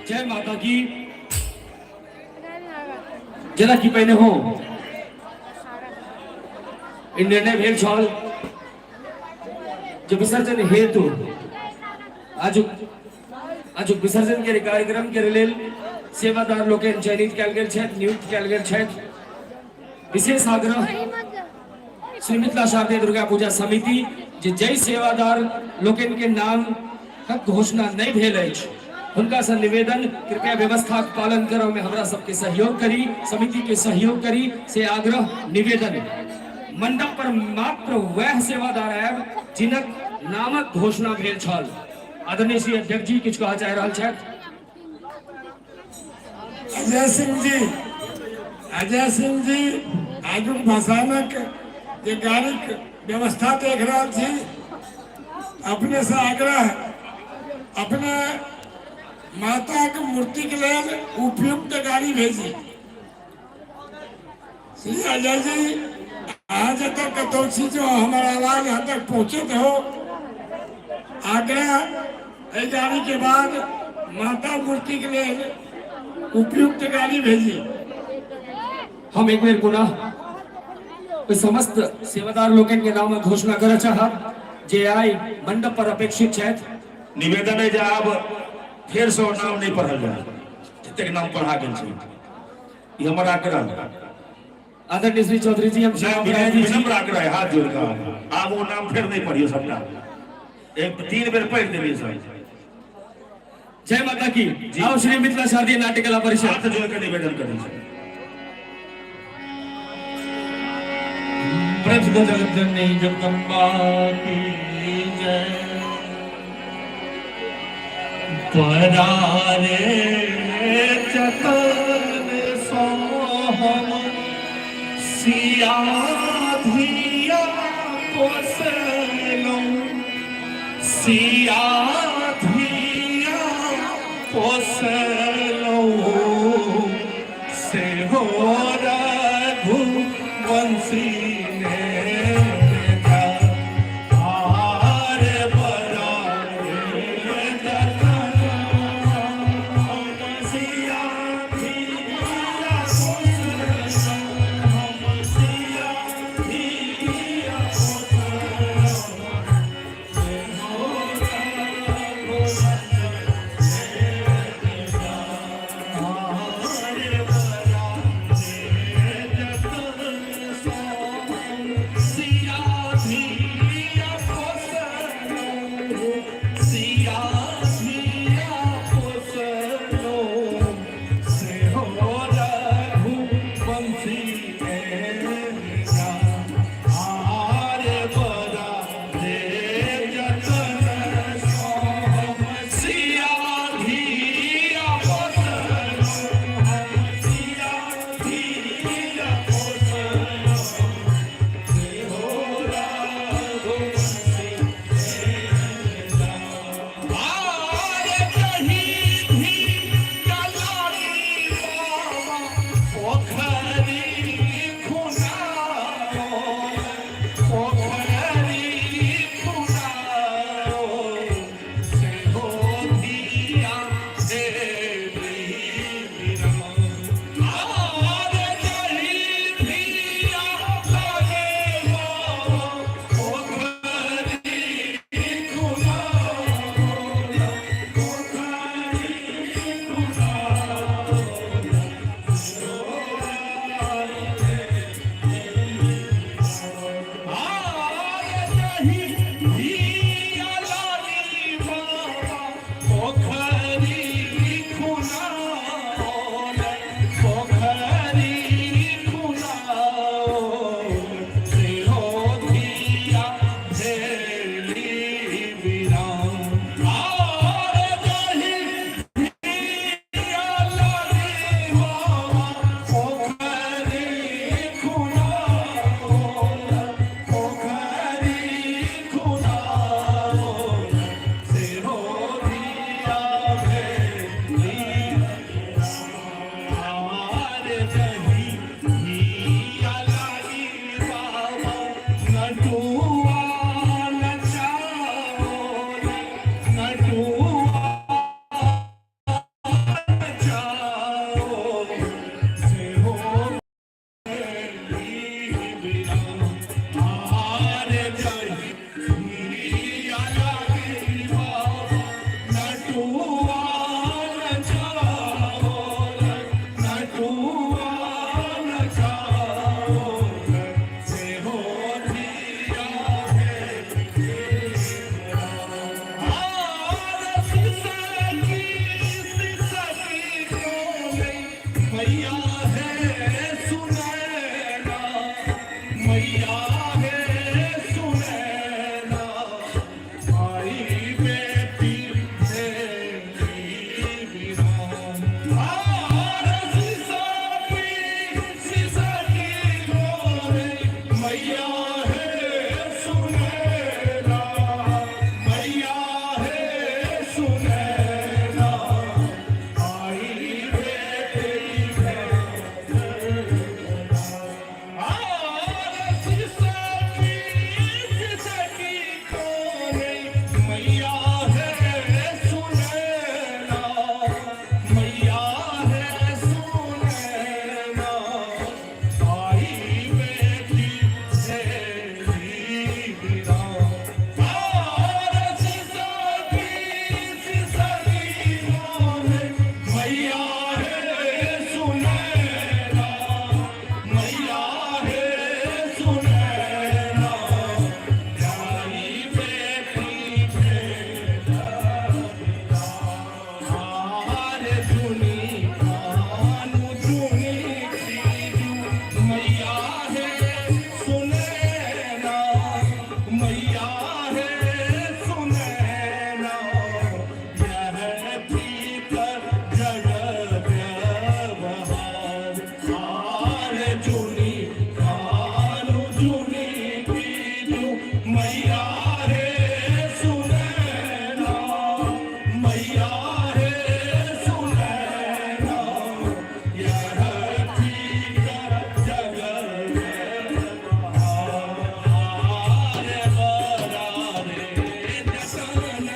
जय माता की। जरा की पहने हो निर्णय भेल छल जो विसर्जन हेतु आज विसर्जन के कार्यक्रम के लेल सेवादार लोकन चयनित कयल गेल छथि, नियुक्त कयल गेल छथि। विशेष आग्रह श्री मिथिला शारदीय दुर्गा पूजा समिति जे जय सेवादार लोकन के नाम घोषणा नहीं भेल अछि उनका से निवेदन कृपया व्यवस्था के पालन करने में हमरा सबके सहयोग करी, समिति के सहयोग करी से आग्रह निवेदन। मंडप पर मात्र वह सेवादार आयब जिनक नामक घोषणा भेल छल। आदरणीय श्री अध्यक्ष जी किछु कहऽ चाहि रहल छथि। अजय सिंह जी आजुक भसानक जे गाड़ीक व्यवस्था देख रहा छी, अपने से आग्रह अपने माता के मूर्ति के लिए उपयुक्त गाड़ी भेजी। श्री अजय जी आज तक कतौसी जो हमारा आवाज यहाँ तक पहुँचे हो, आग्रह गाड़ी के बाद माता मूर्ति के लिए उपयुक्त गाड़ी भेजी। हम एक बेर पुनः समस्त सेवादार लोकन के नाम घोषणा कर चाहब जे आई मंडप पर अपेक्षित छथि। निवेदन है जे आब फिर से नाम नहीं पढ़ल जाए, जतेक नाम पढ़ा गेल छै ई हमर आग्रह। आदरणीय श्री चौधरी जी हम विनम्र आग्रह है, हाथ जोड़कर आब वो नाम फिर नहीं पढ़ियो, सबटा एक 3 बेर पढ़ देलिए सब। जय माता की। आओ श्री मिथिला शारदीय नाट्य कला परिषद हाथ जोड़कर निवेदन करै छै। प्रभु जगतजननी जगदम्बा की जय। परारे चतन सोहम सिया धिया पोसलूं, सिया धिया पोसलूं से हो रघुवंशी जुनी कालू जुनी पीलू मैया रे सुनैना मैया रे सुनैना यह ठीक जगत हारे बरारे दसन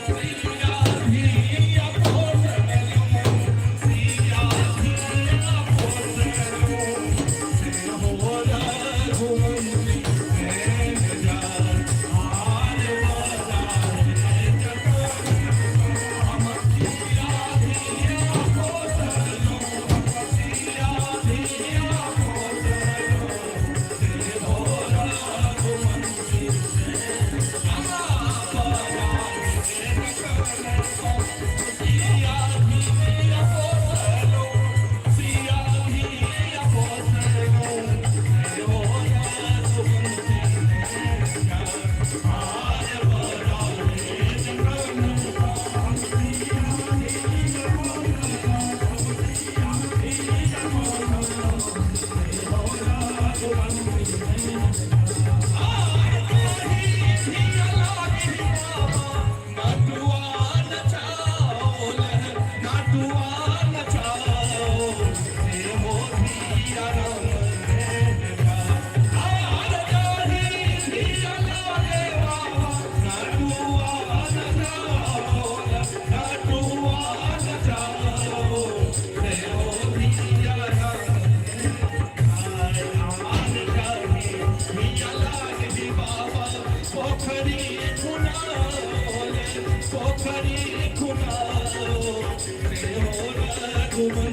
सिया धिया पोसलो सिया धिया पोसलो से हो रघुवंशी प्रेम जान हारे बरारे सिया धिया पोसलो सिया धिया पोसलो से हो रघुवंशी सिया धिया पोसलो सिया धिया पोसलो से हो रघुवंशी हारे बरारे पोखरी खुना रे हो रघुवंशी